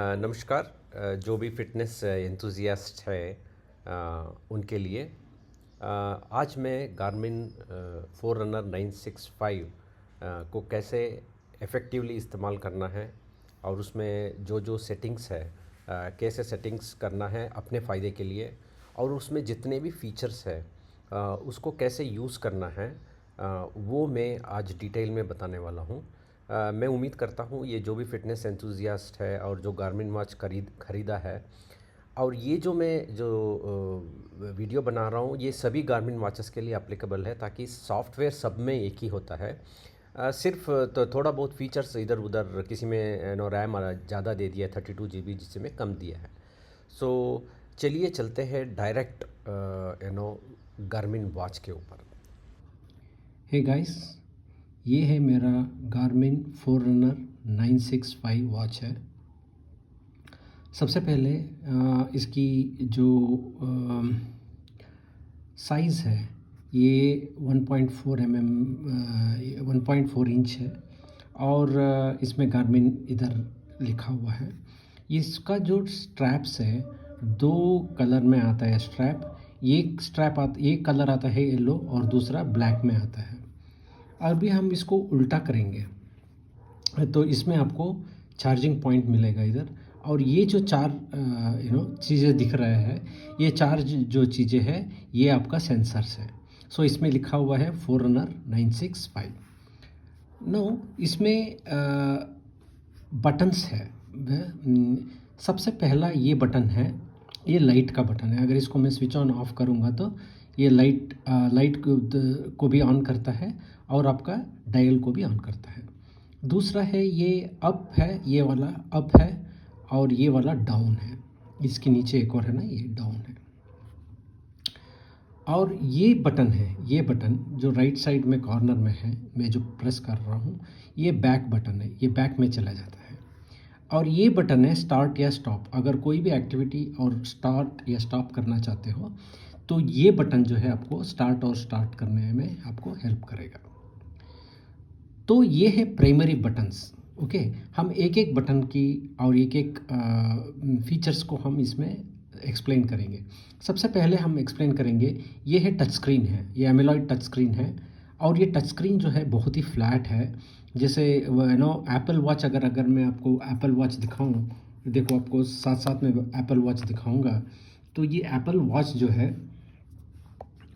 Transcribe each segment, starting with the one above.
नमस्कार। जो भी फिटनेस एंथुजियास्ट है उनके लिए आज मैं गार्मिन फोररनर 965 को कैसे इफ़ेक्टिवली इस्तेमाल करना है और उसमें जो जो सेटिंग्स है कैसे सेटिंग्स करना है अपने फ़ायदे के लिए और उसमें जितने भी फीचर्स है उसको कैसे यूज़ करना है वो मैं आज डिटेल में बताने वाला हूँ। मैं उम्मीद करता हूँ ये जो भी फ़िटनेस एंथुजियास्ट है और जो गार्मिन वॉच ख़रीदा है और ये जो मैं जो वीडियो बना रहा हूँ ये सभी गार्मिन वॉचेस के लिए एप्लीकेबल है, ताकि सॉफ्टवेयर सब में एक ही होता है। सिर्फ तो थोड़ा बहुत फीचर्स इधर उधर किसी में रैम ज़्यादा दे दिया है 32 GB, जिससे में कम दिया है। सो चलिए चलते हैं डायरेक्ट गार्मिन वॉच के ऊपर। हे गाइस, ये है मेरा गार्मिन फोररनर 965 वॉच है। सबसे पहले इसकी जो साइज़ है ये 1.4 1.4 इंच है और इसमें गार्मिन इधर लिखा हुआ है। इसका जो स्ट्रैप्स है दो कलर में आता है स्ट्रैप। एक कलर आता है येलो और दूसरा ब्लैक में आता है। अभी हम इसको उल्टा करेंगे तो इसमें आपको चार्जिंग पॉइंट मिलेगा इधर, और ये जो चार चीज़ें दिख रहे हैं ये चार जो चीज़ें हैं ये आपका सेंसर्स है। सो इसमें लिखा हुआ है फोररनर 965। नो इसमें बटन्स है। सबसे पहला ये बटन है, ये लाइट का बटन है। अगर इसको मैं स्विच ऑन ऑफ करूँगा तो ये लाइट को भी ऑन करता है और आपका डायल को भी ऑन करता है। दूसरा है ये अप है, ये वाला अप है और ये वाला डाउन है। इसके नीचे एक और है ना, ये डाउन है। और ये बटन है, ये बटन जो राइट साइड में कॉर्नर में है, मैं जो प्रेस कर रहा हूँ ये बैक बटन है, ये बैक में चला जाता है। और ये बटन है स्टार्ट या स्टॉप। अगर कोई भी एक्टिविटी और स्टार्ट या स्टॉप करना चाहते हो तो ये बटन जो है आपको स्टार्ट करने में आपको हेल्प करेगा। तो ये है प्राइमरी बटन्स। ओके, हम एक एक बटन की और एक एक फीचर्स को हम इसमें एक्सप्लेन करेंगे। सबसे पहले हम एक्सप्लेन करेंगे, ये है टच स्क्रीन है, ये एमोलेड टच स्क्रीन है। और ये टच स्क्रीन जो है बहुत ही फ्लैट है। जैसे एप्पल वॉच, अगर मैं आपको एप्पल वॉच दिखाऊं, देखो आपको साथ साथ में एप्पल वॉच दिखाऊंगा। तो ये एप्पल वॉच जो है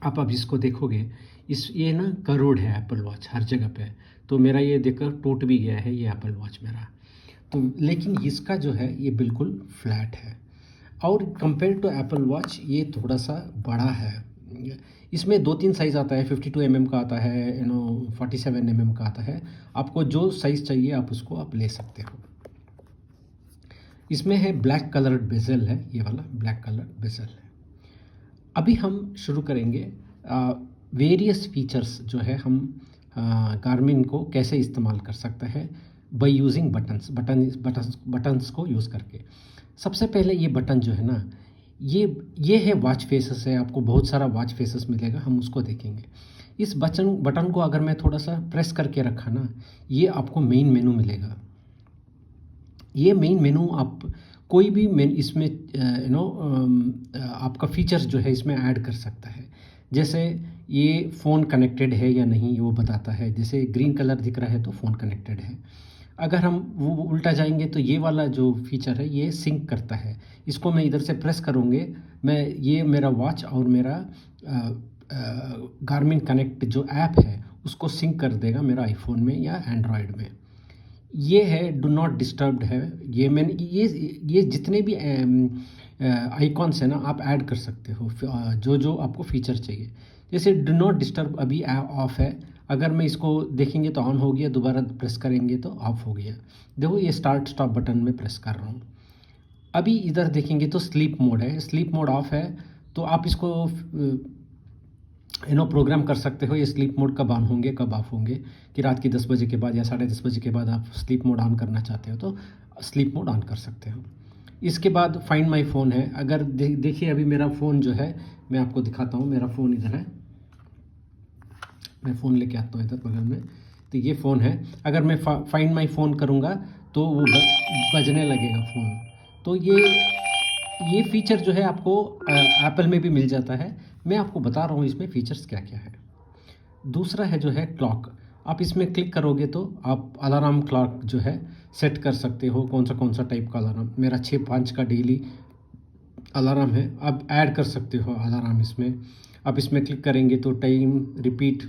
आप अब इसको देखोगे, ये ना करोड़ है एप्पल वॉच हर जगह पे। तो मेरा ये देखकर टूट भी गया है ये एप्पल वॉच मेरा। तो लेकिन इसका जो है ये बिल्कुल फ्लैट है और कंपेयर टू एप्पल वॉच ये थोड़ा सा बड़ा है। इसमें 2-3 साइज़ आता है, 52 mm का आता है, 47 mm का आता है। आपको जो साइज़ चाहिए आप उसको आप ले सकते हो। इसमें है ब्लैक कलर्ड बेजल है, ये वाला ब्लैक कलर्ड बेजल है। अभी हम शुरू करेंगे वेरियस फीचर्स जो है हम गार्मिन को कैसे इस्तेमाल कर सकते हैं बाय यूजिंग बटन्स को यूज़ करके। सबसे पहले ये बटन जो है ना, ये है वॉच फेसेस है। आपको बहुत सारा वॉच फेसेस मिलेगा, हम उसको देखेंगे। इस बटन को अगर मैं थोड़ा सा प्रेस करके रखा ना, ये आपको मेन मेनू मिलेगा। ये मेन मेनू आप कोई भी इसमें आपका फीचर्स जो है इसमें ऐड कर सकता है। जैसे ये फ़ोन कनेक्टेड है या नहीं वो बताता है। जैसे ग्रीन कलर दिख रहा है तो फ़ोन कनेक्टेड है। अगर हम वो उल्टा जाएंगे तो ये वाला जो फीचर है ये सिंक करता है। इसको मैं इधर से प्रेस करूँगे, ये मेरा वॉच और मेरा गार्मिन कनेक्ट जो ऐप है उसको सिंक कर देगा मेरा आईफोन में या एंड्रॉयड में। ये है डू नॉट डिस्टर्ब्ड है। ये जितने भी आइकॉन्स है ना आप ऐड कर सकते हो, जो आपको फीचर चाहिए। जैसे डू नॉट डिस्टर्ब अभी ऑफ है, अगर मैं इसको देखेंगे तो ऑन हो गया, दोबारा प्रेस करेंगे तो ऑफ हो गया। देखो ये स्टार्ट स्टॉप बटन में प्रेस कर रहा हूँ। अभी इधर देखेंगे तो स्लीप मोड है, स्लीप मोड ऑफ है। तो आप इसको प्रोग्राम कर सकते हो ये स्लीप मोड कब ऑन होंगे कब ऑफ होंगे, कि रात की 10 बजे के बाद या 10:30 बजे के बाद आप स्लीप मोड ऑन करना चाहते हो तो स्लीप मोड ऑन कर सकते हो। इसके बाद फाइंड माय फ़ोन है। अगर देखिए अभी मेरा फ़ोन जो है मैं आपको दिखाता हूँ। मेरा फ़ोन इधर है, मैं फ़ोन लेके आता हूँ इधर बगल में। तो ये फ़ोन है। अगर मैं फाइंड माय फ़ोन करूँगा तो वो बजने लगेगा फ़ोन। तो ये फ़ीचर जो है आपको एप्पल में भी मिल जाता है। मैं आपको बता रहा हूँ इसमें फ़ीचर्स क्या क्या है। दूसरा है जो है क्लॉक। आप इसमें क्लिक करोगे तो आप अलार्म क्लॉक जो है सेट कर सकते हो, कौन सा टाइप का अलार्म। मेरा 6-5 का डेली अलार्म है, आप ऐड कर सकते हो अलार्म इसमें। आप इसमें क्लिक करेंगे तो टाइम रिपीट,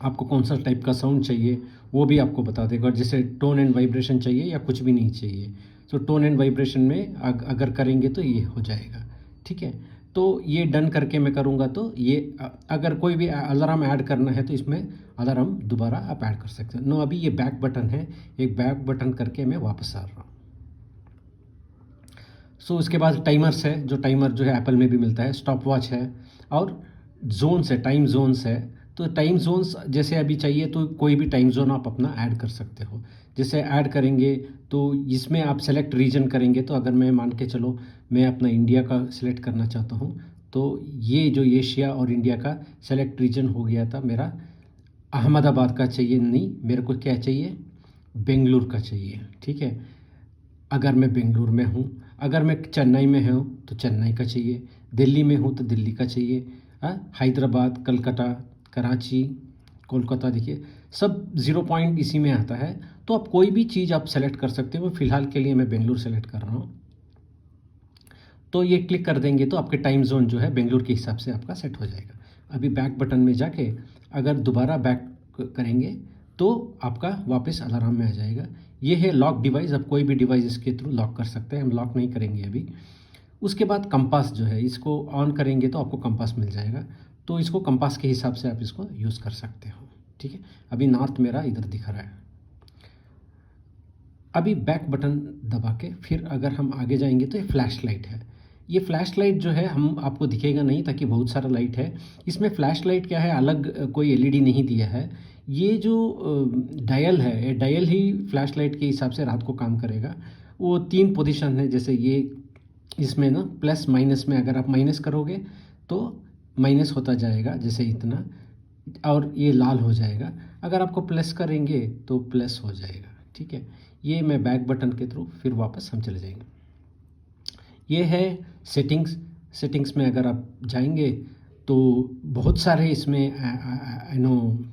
आपको कौन सा टाइप का साउंड चाहिए वो भी आपको बता देगा। और जैसे टोन एंड वाइब्रेशन चाहिए या कुछ भी नहीं चाहिए, तो टोन एंड वाइब्रेशन में अगर करेंगे तो ये हो जाएगा, ठीक है। तो ये डन करके मैं करूँगा तो ये अगर कोई भी अलार्म ऐड करना है तो इसमें अलार्म दोबारा आप ऐड कर सकते हो। नो, अभी ये बैक बटन है, एक बैक बटन करके मैं वापस आ रहा हूँ। सो उसके बाद टाइमर्स है, जो टाइमर जो है एप्पल में भी मिलता है, स्टॉप वॉच है और जोन्स है, टाइम जोन्स है। तो टाइम जोन्स जैसे अभी चाहिए तो कोई भी टाइम जोन आप अपना ऐड कर सकते हो। जैसे ऐड करेंगे तो इसमें आप सेलेक्ट रीजन करेंगे, तो अगर मैं मान के चलो मैं अपना इंडिया का सिलेक्ट करना चाहता हूँ, तो ये जो एशिया और इंडिया का सेलेक्ट रीजन हो गया था मेरा। अहमदाबाद का चाहिए नहीं, मेरे को क्या चाहिए, बेंगलुरु का चाहिए, ठीक है। अगर मैं बेंगलुरु में हूँ, अगर मैं चेन्नई में हूँ तो चेन्नई का चाहिए, दिल्ली में हूँ तो दिल्ली का चाहिए, हैदराबाद, कलकत्ता, कराची, कोलकाता, देखिए सब 0 पॉइंट इसी में आता है। तो आप कोई भी चीज़ आप सेलेक्ट कर सकते हो। फ़िलहाल के लिए मैं बेंगलुरु सेलेक्ट कर रहा हूँ, तो ये क्लिक कर देंगे तो आपके टाइम जोन जो है बेंगलुरु के हिसाब से आपका सेट हो जाएगा। अभी बैक बटन में जाके अगर दोबारा बैक करेंगे तो आपका वापस अलार्म में आ जाएगा। ये है लॉक डिवाइस, आप कोई भी डिवाइस इसके थ्रू लॉक कर सकते हैं, हम लॉक नहीं करेंगे अभी। उसके बाद कंपास जो है, इसको ऑन करेंगे तो आपको कंपास मिल जाएगा, तो इसको कंपास के हिसाब से आप इसको यूज़ कर सकते हो, ठीक है। अभी नॉर्थ मेरा इधर दिख रहा है। अभी बैक बटन दबा के फिर अगर हम आगे जाएंगे तो ये फ्लैश लाइट है। ये फ्लैश लाइट जो है हम आपको दिखेगा नहीं, ताकि बहुत सारा लाइट है इसमें। फ्लैश लाइट क्या है, अलग कोई एलईडी नहीं दिया है। ये जो डायल है, ये डायल ही फ्लैश लाइट के हिसाब से रात को काम करेगा। वो 3 पोजीशन है, जैसे ये इसमें ना प्लस माइनस में अगर आप माइनस करोगे तो माइनस होता जाएगा जैसे इतना, और ये लाल हो जाएगा। अगर आपको प्लस करेंगे तो प्लस हो जाएगा, ठीक है। ये मैं बैक बटन के थ्रू फिर वापस हम चले जाएंगे। ये है सेटिंग्स। सेटिंग्स में अगर आप जाएंगे तो बहुत सारे इसमें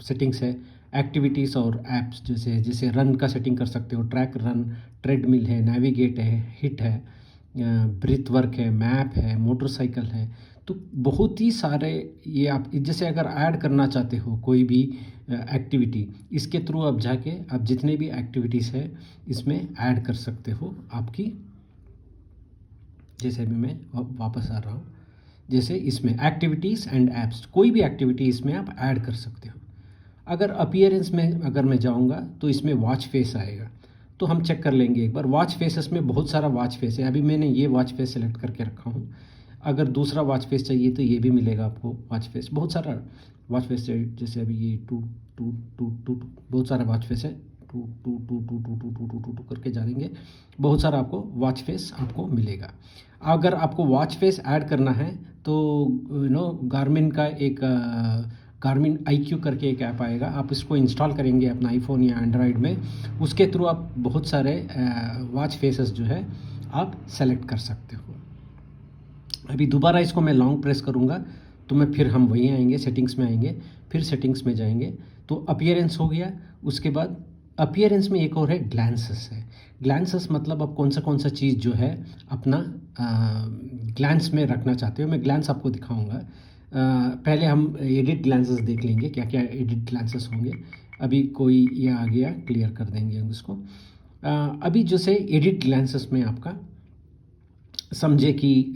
सेटिंग्स है। एक्टिविटीज़ और ऐप्स, जैसे जैसे रन का सेटिंग कर सकते हो, ट्रैक रन, ट्रेडमिल है, नेविगेट है, हिट है, ब्रीथ वर्क है, मैप है, मोटरसाइकिल है। तो बहुत ही सारे ये आप जैसे अगर ऐड करना चाहते हो कोई भी एक्टिविटी, इसके थ्रू आप जाके आप जितने भी एक्टिविटीज़ है इसमें ऐड कर सकते हो आपकी। जैसे अभी मैं वापस आ रहा हूँ, जैसे इसमें एक्टिविटीज़ एंड ऐप्स, कोई भी एक्टिविटी इसमें आप ऐड कर सकते हो। अगर अपीयरेंस में अगर मैं जाऊँगा तो इसमें वॉच फेस आएगा, तो हम चेक कर लेंगे एक बार। वॉच फेसेस में बहुत सारा वॉच फेस है, अभी मैंने ये वॉच फेस सेलेक्ट करके रखा हूँ। अगर दूसरा वॉच फेस चाहिए तो ये भी मिलेगा आपको। वॉच फेस बहुत सारा वॉच फेस है, जैसे अभी ये two two two two two बहुत सारा वॉच फेस है, two two two two two two two two two two करके जाएंगे, बहुत सारा आपको वॉच फेस आपको मिलेगा। अगर आपको वॉच फेस ऐड करना है तो गार्मिन का एक गार्मिन IQ करके एक ऐप आएगा, आप इसको इंस्टॉल करेंगे अपना आईफोन या एंड्रॉयड में। उसके थ्रू आप बहुत सारे वॉच फेसेस जो है आप सेलेक्ट कर सकते हो। अभी दोबारा इसको मैं लॉन्ग प्रेस करूँगा तो मैं फिर हम वहीं आएंगे, सेटिंग्स में आएंगे, फिर सेटिंग्स में जाएंगे तो अपीयरेंस हो गया। उसके बाद अपीयरेंस में एक और है ग्लैंसेस है। ग्लैंसेस मतलब आप कौन सा चीज़ जो है अपना ग्लैंस में रखना चाहते हो। मैं ग्लैंस आपको दिखाऊंगा। पहले हम एडिट ग्लैंसेस देख लेंगे, क्या क्या एडिट ग्लैंसेस होंगे। अभी कोई ये आ गया, क्लियर कर देंगे हम इसको। अभी जैसे एडिट ग्लैंसेस में आपका समझे कि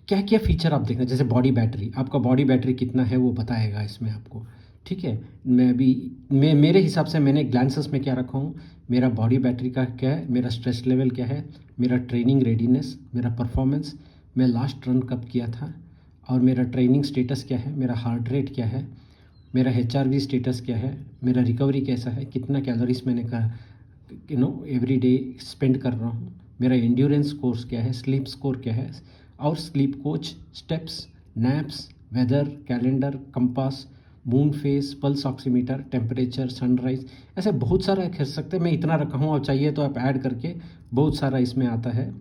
क्या क्या फ़ीचर आप देखना, जैसे बॉडी बैटरी, आपका बॉडी बैटरी कितना है वो बताएगा इसमें आपको, ठीक है। मैं मेरे हिसाब से मैंने ग्लैंसेस में क्या रखा हूँ, मेरा बॉडी बैटरी का क्या है, मेरा स्ट्रेस लेवल क्या है, मेरा ट्रेनिंग रेडीनेस, मेरा परफॉर्मेंस, मैं लास्ट रन कब किया था, और मेरा ट्रेनिंग स्टेटस क्या है, मेरा हार्ट रेट क्या है, मेरा HRV स्टेटस क्या है, मेरा रिकवरी कैसा है, कितना कैलोरीज मैंने एवरी डे स्पेंड कर रहा हूँ, मेरा एंड्योरेंस कोर्स क्या है, स्लीप स्कोर क्या है, और sleep coach, steps, naps, weather, calendar, compass, moon face, pulse oximeter, temperature, sunrise, ऐसे बहुत सारा कर सकते हैं। मैं इतना रखा हूँ, और चाहिए तो आप ऐड करके बहुत सारा इसमें आता है।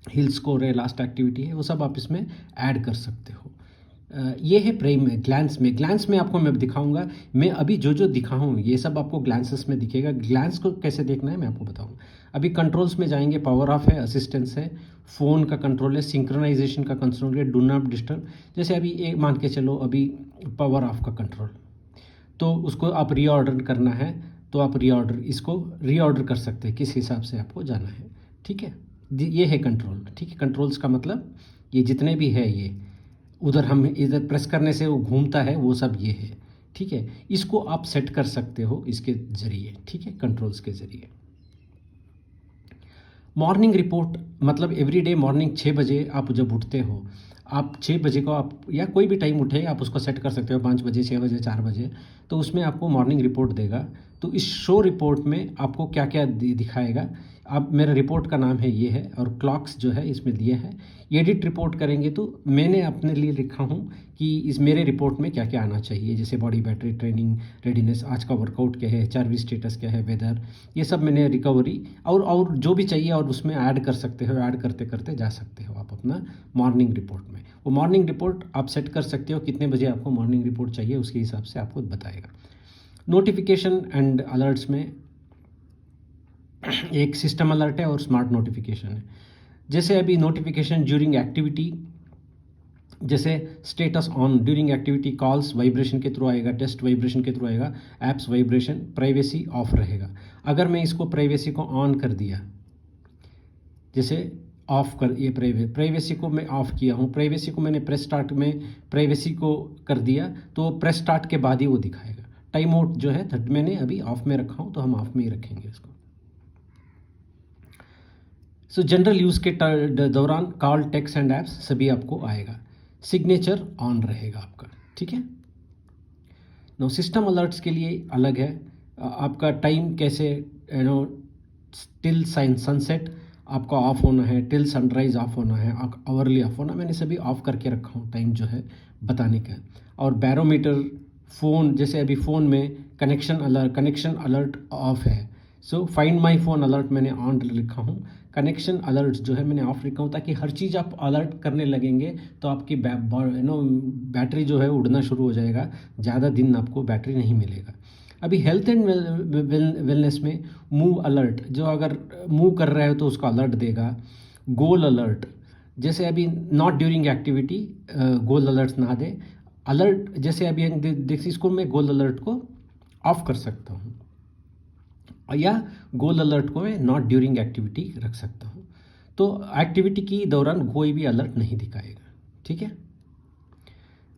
हिल स्कोर है, लास्ट एक्टिविटी है, वो सब आप इसमें ऐड कर सकते हो। ये है प्राइम में, ग्लैंस में आपको मैं दिखाऊंगा। मैं अभी जो जो दिखाऊँ ये सब आपको ग्लैंसेस में दिखेगा। ग्लैंस को कैसे देखना है मैं आपको बताऊँ। अभी कंट्रोल्स में जाएंगे, पावर ऑफ है, असिस्टेंस है, फ़ोन का कंट्रोल है, सिंक्रोनाइजेशन का कंट्रोल है, डू नॉट डिस्टर्ब। जैसे अभी एक मान के चलो, अभी पावर ऑफ का कंट्रोल, तो उसको आप रीऑर्डर करना है तो आप इसको रीऑर्डर कर सकते हैं, किस हिसाब से आपको जाना है। ठीक है, ये है कंट्रोल। ठीक है, कंट्रोल्स का मतलब ये जितने भी है, ये उधर हम इधर प्रेस करने से वो घूमता है, वो सब ये है। ठीक है, इसको आप सेट कर सकते हो इसके ज़रिए। ठीक है, कंट्रोल्स के ज़रिए। मॉर्निंग रिपोर्ट मतलब एवरीडे मॉर्निंग 6 बजे आप जब उठते हो, आप 6 बजे को आप या कोई भी टाइम उठे आप उसको सेट कर सकते हो, 5 बजे, 6 बजे, 4 बजे, तो उसमें आपको मॉर्निंग रिपोर्ट देगा। तो इस शो रिपोर्ट में आपको क्या क्या दिखाएगा। अब मेरा रिपोर्ट का नाम है ये है, और क्लॉक्स जो है इसमें दिए हैं। एडिट रिपोर्ट करेंगे तो मैंने अपने लिए लिखा हूँ कि इस मेरे रिपोर्ट में क्या क्या आना चाहिए, जैसे बॉडी बैटरी, ट्रेनिंग रेडीनेस, आज का वर्कआउट क्या है, एचआरवी स्टेटस क्या है, वेदर, ये सब मैंने रिकवरी और जो भी चाहिए और उसमें ऐड कर सकते हो। ऐड करते करते जा सकते हो आप अपना मॉर्निंग रिपोर्ट में। वो मॉर्निंग रिपोर्ट आप सेट कर सकते हो, कितने बजे आपको मॉर्निंग रिपोर्ट चाहिए उसके हिसाब से आपको बताएगा। नोटिफिकेशन एंड अलर्ट्स में एक सिस्टम अलर्ट है और स्मार्ट नोटिफिकेशन है। जैसे अभी नोटिफिकेशन ड्यूरिंग एक्टिविटी, जैसे status on during activity, calls vibration के थ्रू आएगा, टेस्ट वाइब्रेशन के थ्रू आएगा, ऐप्स वाइब्रेशन, प्राइवेसी ऑफ रहेगा। अगर मैं इसको प्राइवेसी को ऑन कर दिया, जैसे ऑफ कर, ये प्राइवेसी को मैं ऑफ किया हूँ, प्राइवेसी को मैंने प्रेस स्टार्ट में प्राइवेसी को कर दिया तो प्रेस स्टार्ट के बाद ही वो दिखाएगा। टाइम आउट जो है मैंने अभी ऑफ में रखा हूँ, तो हम ऑफ में ही रखेंगे इसको। सो जनरल यूज़ के दौरान कॉल, टेक्स्ट एंड ऐप्स सभी आपको आएगा। सिग्नेचर ऑन रहेगा आपका। ठीक है, नो सिस्टम अलर्ट्स के लिए अलग है। आपका टाइम कैसे, टिल सनसेट आपका ऑफ होना है, टिल सनराइज ऑफ होना है, आवरली ऑफ होना, मैंने सभी ऑफ करके रखा हूँ टाइम जो है बताने का। और बैरोमीटर, फ़ोन, जैसे अभी फ़ोन में कनेक्शन अलर्ट ऑफ है, so find my phone alert मैंने ऑन लिखा हूँ। कनेक्शन अलर्ट जो है मैंने ऑफ लिखा हूँ, ताकि हर चीज़ आप अलर्ट करने लगेंगे तो आपकी बैटरी जो है उड़ना शुरू हो जाएगा, ज़्यादा दिन आपको बैटरी नहीं मिलेगा। अभी हेल्थ एंड वेलनेस में मूव अलर्ट, जो अगर मूव कर रहे हो तो उसका अलर्ट देगा। गोल अलर्ट, जैसे अभी not during activity goal alert ना दे। अलर्ट जैसे अभी देखिए, इसको मैं गोल अलर्ट को ऑफ कर सकता हूँ, या गोल अलर्ट को मैं नॉट ड्यूरिंग एक्टिविटी रख सकता हूँ। तो एक्टिविटी की दौरान कोई भी अलर्ट नहीं दिखाएगा। ठीक है,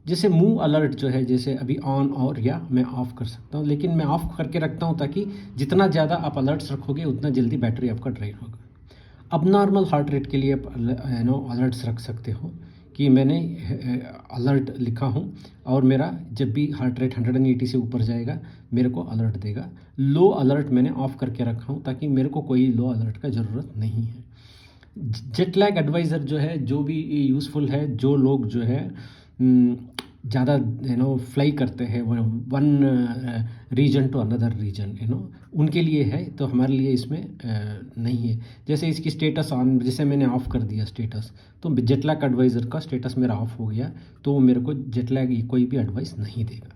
जैसे मूव अलर्ट जो है, जैसे अभी ऑन और या मैं ऑफ़ कर सकता हूँ, लेकिन मैं ऑफ़ करके रखता हूँ ताकि जितना ज़्यादा आप अलर्ट्स रखोगे उतना जल्दी बैटरी आपका ड्रेन होगा। अब नॉर्मल हार्ट रेट के लिए आप अलर्ट्स रख सकते हो कि मैंने अलर्ट लिखा हूँ, और मेरा जब भी हार्ट रेट 180 से ऊपर जाएगा मेरे को अलर्ट देगा। लो अलर्ट मैंने ऑफ़ करके रखा हूँ ताकि मेरे को कोई लो अलर्ट का ज़रूरत नहीं है। जेट लैग एडवाइज़र जो है, जो भी यूज़फुल है, जो लोग जो है ज़्यादा फ्लाई करते हैं one region to another region, उनके लिए है, तो हमारे लिए इसमें नहीं है। जैसे इसकी स्टेटस ऑन, जैसे मैंने ऑफ़ कर दिया स्टेटस, तो जेट लैग एडवाइज़र का स्टेटस मेरा ऑफ हो गया, तो वो मेरे को जेट लैग कोई भी एडवाइस नहीं देगा।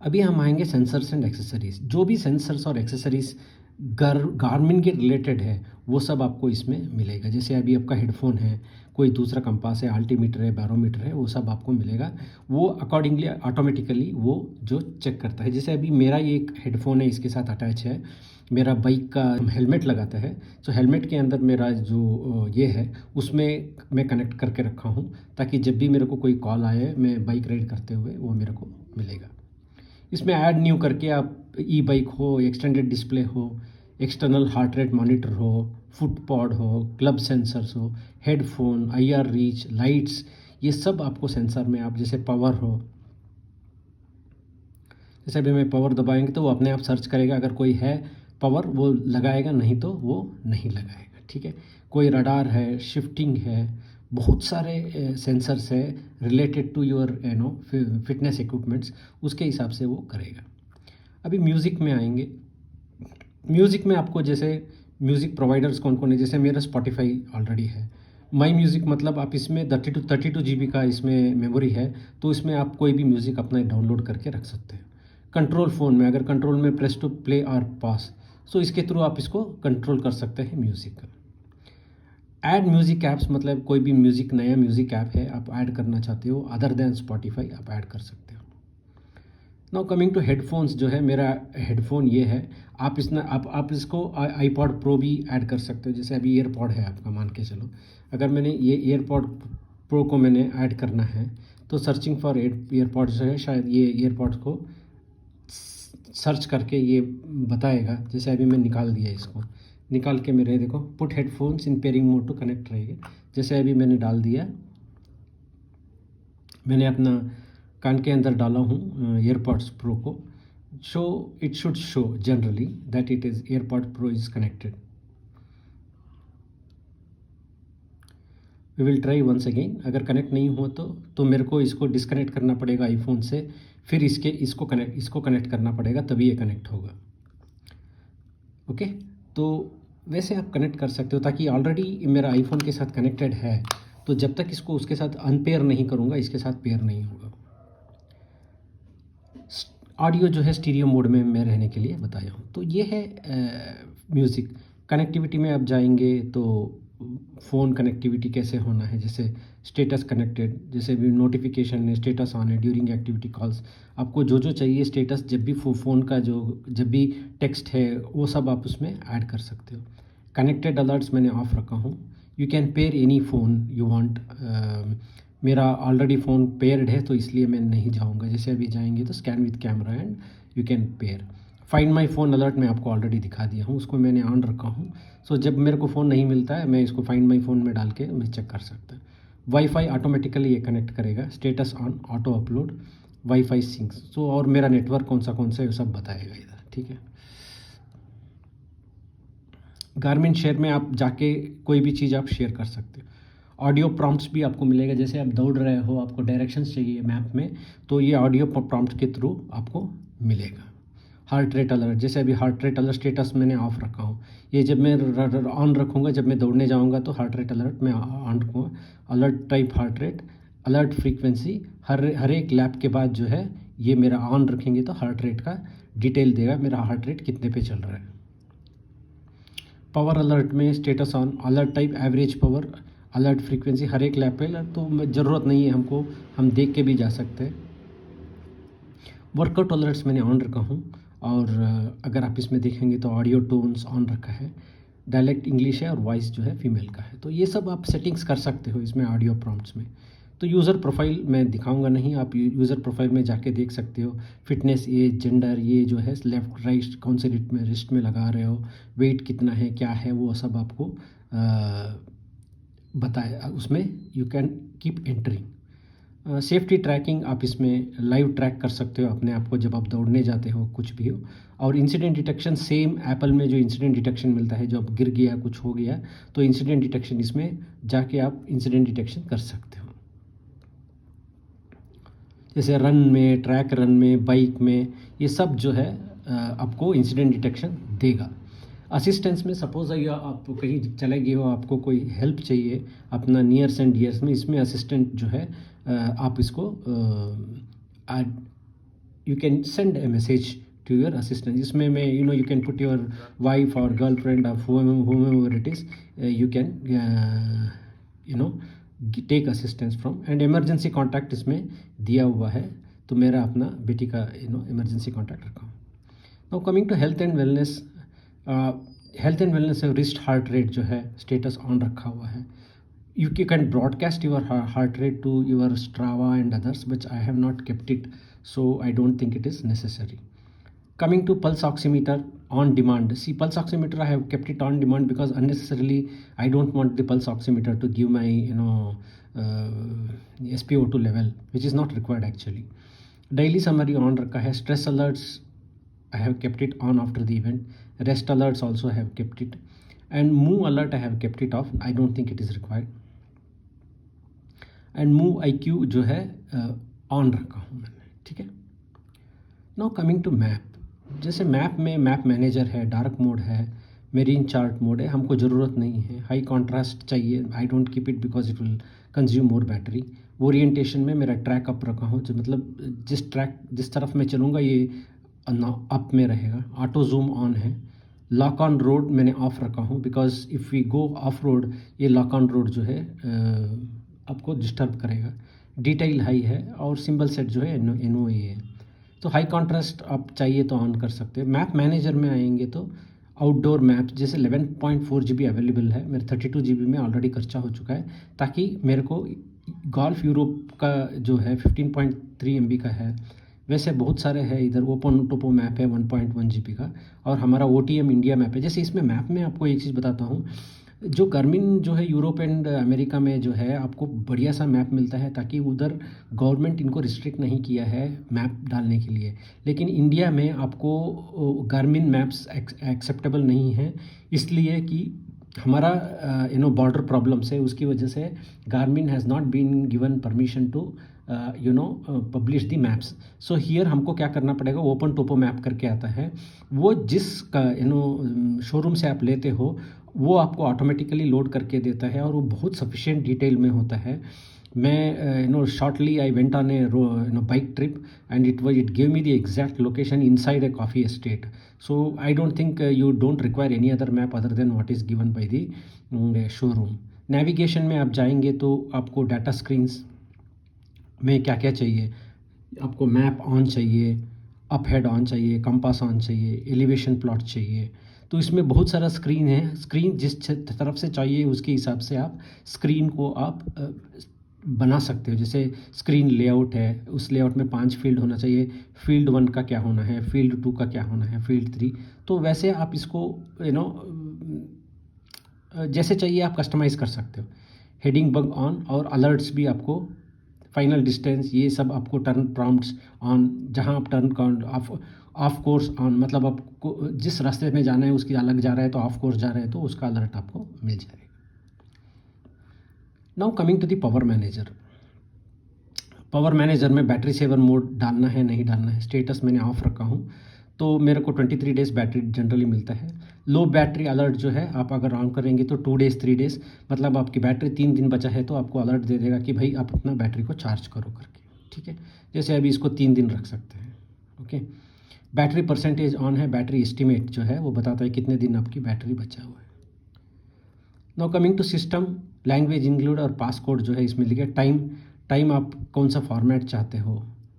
अभी हम आएंगे सेंसर्स एंड एक्सेसरीज़। जो भी सेंसर्स और एक्सेसरीज़ गारमिन के रिलेटेड है वो सब आपको इसमें मिलेगा। जैसे अभी आपका हेडफोन है, कोई दूसरा कंपास है, अल्टीमीटर है, बैरोमीटर है, वो सब आपको मिलेगा। वो अकॉर्डिंगली ऑटोमेटिकली वो जो चेक करता है। जैसे अभी मेरा ये एक हेडफोन है, इसके साथ अटैच है, मेरा बाइक का हेलमेट लगाता है, तो हेलमेट के अंदर मेरा जो ये है उसमें मैं कनेक्ट करके रखा हूँ, ताकि जब भी मेरे को कोई कॉल आए मैं बाइक राइड करते हुए वो मेरे को मिलेगा। इसमें ऐड न्यू करके आप ई बाइक हो, एक्सटेंडेड डिस्प्ले हो, एक्सटर्नल हार्ट रेट मॉनिटर हो, फुट पॉड हो, क्लब सेंसर्स हो, हेडफोन, IR रीच, लाइट्स, ये सब आपको सेंसर में आप जैसे पावर हो, जैसे अभी मैं पावर दबाएंगे तो वो अपने आप सर्च करेगा, अगर कोई है पावर वो लगाएगा, नहीं तो वो नहीं लगाएगा। ठीक है, कोई रडार है, शिफ्टिंग है, बहुत सारे सेंसर्स है related to your fitness equipments, उसके हिसाब से वो करेगा। अभी म्यूज़िक में आएंगे। म्यूज़िक में आपको जैसे म्यूज़िक प्रोवाइडर्स कौन कौन है, जैसे मेरा स्पॉटिफाई ऑलरेडी है। माई म्यूज़िक मतलब आप इसमें 32 GB का इसमें मेमोरी है, तो इसमें आप कोई भी म्यूज़िक अपना डाउनलोड करके रख सकते हैं। कंट्रोल फ़ोन में, अगर कंट्रोल में प्रेस टू प्ले और पॉज, सो इसके थ्रू आप इसको कंट्रोल कर सकते हैं म्यूज़िक का। ऐड म्यूज़िक ऐप्स मतलब कोई भी म्यूज़िक, नया म्यूज़िक ऐप है आप ऐड करना चाहते हो अदर देन स्पॉटिफाई, आप ऐड कर सकते हो। नाउ कमिंग टू हेडफोन्स, जो है मेरा हेडफोन ये है। आप इसको आईपॉड प्रो भी ऐड कर सकते हो। जैसे अभी ईयरपॉड है आपका, मान के चलो अगर मैंने ये ईयरपॉड प्रो को मैंने ऐड करना है, तो सर्चिंग फॉर ईयरपॉड जो है, शायद ये ईयरपॉड को सर्च करके ये बताएगा। जैसे अभी मैं निकाल दिया, इसको निकाल के मेरे देखो put headphones in pairing mode to connect रहेगा। जैसे अभी मैंने डाल दिया, मैंने अपना कान के अंदर डाला हूँ एयरपॉड्स प्रो को, so it should show generally that it is AirPod Pro is connected. We will try once again. अगर कनेक्ट नहीं हो तो मेरे को इसको डिस्कनेक्ट करना पड़ेगा आईफोन से, फिर इसको कनेक्ट करना पड़ेगा, तभी ये कनेक्ट होगा। ओके, तो वैसे आप कनेक्ट कर सकते हो, ताकि ऑलरेडी मेरा आईफोन के साथ कनेक्टेड है, तो जब तक इसको उसके साथ अनपेयर नहीं करूँगा, इसके साथ पेयर नहीं होगा। ऑडियो जो है स्टीरियो मोड में मैं रहने के लिए बताया हूँ। तो ये है म्यूज़िक। कनेक्टिविटी में आप जाएंगे तो फ़ोन कनेक्टिविटी कैसे होना है, जैसे स्टेटस कनेक्टेड, जैसे भी नोटिफिकेशन है, स्टेटस ऑन है ड्यूरिंग एक्टिविटी कॉल्स, आपको जो चाहिए स्टेटस, जब भी फ़ोन का जब भी टेक्स्ट है वो सब आप उसमें ऐड कर सकते हो। कनेक्टेड अलर्ट्स मैंने ऑफ रखा हूँ। You can pair any phone you want. मेरा ऑलरेडी फ़ोन पेयर्ड है, तो इसलिए मैं नहीं जाऊँगा। जैसे अभी जाएंगे तो scan with camera and you can pair. Find my phone alert मैं आपको ऑलरेडी दिखा दिया हूँ, उसको मैंने ऑन रखा हूँ। सो जब मेरे को फ़ोन नहीं मिलता है, मैं इसको फाइंड माई फ़ोन में डाल के मैं चेक कर सकता हूँ। वाईफाई ऑटोमेटिकली ये कनेक्ट करेगा, status on, auto upload, WiFi syncs, so और मेरा नेटवर्क कौन सा है सब बताएगा इधर, ठीक है। गारमिन शेयर में आप जाके कोई भी चीज़ आप शेयर कर सकते हो। ऑडियो प्रॉम्प्ट्स भी आपको मिलेगा, जैसे आप दौड़ रहे हो, आपको डायरेक्शंस चाहिए मैप में, तो ये ऑडियो प्रॉम्प्ट के थ्रू आपको मिलेगा। हार्ट रेट अलर्ट, जैसे अभी हार्ट रेट अलर्ट स्टेटस मैंने ऑफ रखा हूँ, ये जब मैं ऑन रखूँगा, जब मैं दौड़ने जाऊँगा तो हार्ट रेट अलर्ट मैं ऑन रखूँगा। Alert type heart rate, alert frequency, हर एक लैप के बाद जो है ये मेरा ऑन रखेंगे तो हार्ट रेट का डिटेल देगा, मेरा हार्ट रेट कितने पे चल रहा है। पावर अलर्ट में status on, alert type average power, alert frequency, हर एक लैप पे, तो ज़रूरत नहीं है हमको, हम देख के भी जा सकते हैं। वर्कआउट अलर्ट्स मैंने ऑन रखा हूँ, और अगर आप इसमें देखेंगे तो ऑडियो टोन्स ऑन रखा है, डायलेक्ट इंग्लिश है और वॉइस जो है फीमेल का है। तो ये सब आप सेटिंग्स कर सकते हो इसमें ऑडियो प्रॉम्प्ट्स में। तो यूज़र प्रोफाइल मैं दिखाऊंगा नहीं, आप यूज़र प्रोफाइल में जाके देख सकते हो। फिटनेस, एज, जेंडर, ये जो है लेफ़्ट राइट कौन से रिस्ट में लगा रहे हो, वेट कितना है, क्या है, वो सब आपको बताया उसमें। You can keep entering. Safety tracking, आप इसमें लाइव ट्रैक कर सकते हो अपने आप को जब आप दौड़ने जाते हो, कुछ भी हो। और इंसिडेंट डिटेक्शन, सेम एप्पल में जो इंसिडेंट डिटेक्शन मिलता है, जो अब गिर गया, कुछ हो गया, तो इंसिडेंट डिटेक्शन इसमें जाके आप इंसिडेंट डिटेक्शन कर सकते हो। जैसे रन में, ट्रैक रन में, बाइक में, ये सब जो है आपको इंसिडेंट डिटेक्शन देगा। असिस्टेंस में सपोज आप कहीं चले गए हो, आपको कोई हेल्प चाहिए अपना नियर्स एंड डियर्स में, इसमें असिस्टेंट जो है आप इसको you can send a message to your assistant. इसमें मैं you can put your wife और गर्लफ्रेंड और whomever it is, you can take assistance from. And emergency contact इसमें दिया हुआ है, तो मेरा अपना बेटी का इमरजेंसी कॉन्टैक्ट रखा हूँ। Now coming to health and wellness. Health and wellness wrist heart rate जो है स्टेटस ऑन रखा हुआ है। You can broadcast your heart rate to your Strava and others, which I have not kept it, so I don't think it is necessary. Coming to pulse oximeter on demand. See, pulse oximeter I have kept it on demand because unnecessarily I don't want the pulse oximeter to give my SpO2 level, which is not required actually. Daily summary on रखा है. Stress alerts I have kept it on after the event. Rest alerts also I have kept it, and move alert I have kept it off. I don't think it is required. And move IQ जो है on रखा हूँ मैंने, ठीक है। Now coming to map, जैसे map में map manager है, डार्क मोड है, मेरीन चार्ट मोड है, हमको ज़रूरत नहीं है। हाई कॉन्ट्रास्ट चाहिए, I don't keep it because it will consume more battery. Orientation में मेरा ट्रैक अप रखा हूँ, जो मतलब जिस तरफ मैं चलूँगा ये अप में रहेगा। ऑटो जूम ऑन है। लॉक ऑन रोड मैंने ऑफ रखा हूँ because if we go off road, ये लॉक ऑन रोड जो है आपको डिस्टर्ब करेगा। डिटेल हाई है और सिंबल सेट जो है NOA है। तो हाई कॉन्ट्रास्ट आप चाहिए तो ऑन कर सकते हैं। मैप मैनेजर में आएंगे तो आउटडोर मैप जैसे 11.4 GB अवेलेबल है, मेरे 32 GB में ऑलरेडी खर्चा हो चुका है, ताकि मेरे को गोल्फ यूरोप का जो है 15.3 MB का है। वैसे बहुत सारे हैं इधर। ओपन टोपो मैप है 1.1 GB का, और हमारा OTM इंडिया मैप है। जैसे इसमें मैप में आपको एक चीज़ बताता हूँ, जो गार्मिन जो है यूरोप एंड अमेरिका में जो है आपको बढ़िया सा मैप मिलता है, ताकि उधर गवर्नमेंट इनको रिस्ट्रिक्ट नहीं किया है मैप डालने के लिए। लेकिन इंडिया में आपको गार्मिन मैप्स एक्सेप्टेबल नहीं है, इसलिए कि हमारा बॉर्डर प्रॉब्लम्स है, उसकी वजह से Garmin has not been given permission to publish the maps. So here हमको क्या करना पड़ेगा, ओपन टोपो मैप करके आता है, वो जिस शोरूम से आप लेते हो वो आपको ऑटोमेटिकली लोड करके देता है, और वो बहुत सफिशिएंट डिटेल में होता है। मैं shortly I went on A bike trip and it gave me the exact location inside a coffee estate. So I don't think you don't require any other map other than what is given by the showroom. Navigation में आप जाएंगे तो आपको data screens में क्या क्या चाहिए, आपको मैप ऑन चाहिए, अप हेड ऑन चाहिए, कंपास ऑन चाहिए, एलिवेशन प्लॉट चाहिए। तो इसमें बहुत सारा स्क्रीन है। स्क्रीन जिस तरफ से चाहिए उसके हिसाब से आप स्क्रीन को आप बना सकते हो। जैसे स्क्रीन लेआउट है, उस लेआउट में 5 फील्ड होना चाहिए। फील्ड 1 का क्या होना है, फील्ड 2 का क्या होना है, फील्ड 3। तो वैसे आप इसको जैसे चाहिए आप कस्टमाइज़ कर सकते हो। हेडिंग बग ऑन, और अलर्ट्स भी आपको, फाइनल डिस्टेंस, ये सब आपको टर्न प्रॉम्प्ट्स ऑन, जहाँ आप टर्न ऑफ कोर्स ऑन, मतलब आपको जिस रास्ते में जाना है उसकी अलग जा रहा है तो ऑफ कोर्स जा रहा है तो उसका अलर्ट आपको मिल जाएगा। Now coming to the power manager. Power manager में बैटरी सेवर मोड डालना है नहीं डालना है, स्टेटस मैंने ऑफ रखा हूँ, तो मेरे को 23 डेज़ बैटरी जनरली मिलता है। लो बैटरी अलर्ट जो है आप अगर ऑन करेंगे तो 2 डेज़ 3 डेज़, मतलब आपकी बैटरी 3 दिन बचा है तो आपको अलर्ट दे देगा कि भाई आप अपना बैटरी को चार्ज करो करके, ठीक है। जैसे अभी इसको 3 दिन रख सकते हैं, ओके। बैटरी परसेंटेज ऑन है, बैटरी एस्टिमेट जो है वो बताता है कितने दिन आपकी बैटरी बचा हुआ है। Now coming to system, language include और पासकोड जो है इसमें लिखे। टाइम आप कौन सा फॉर्मेट चाहते हो,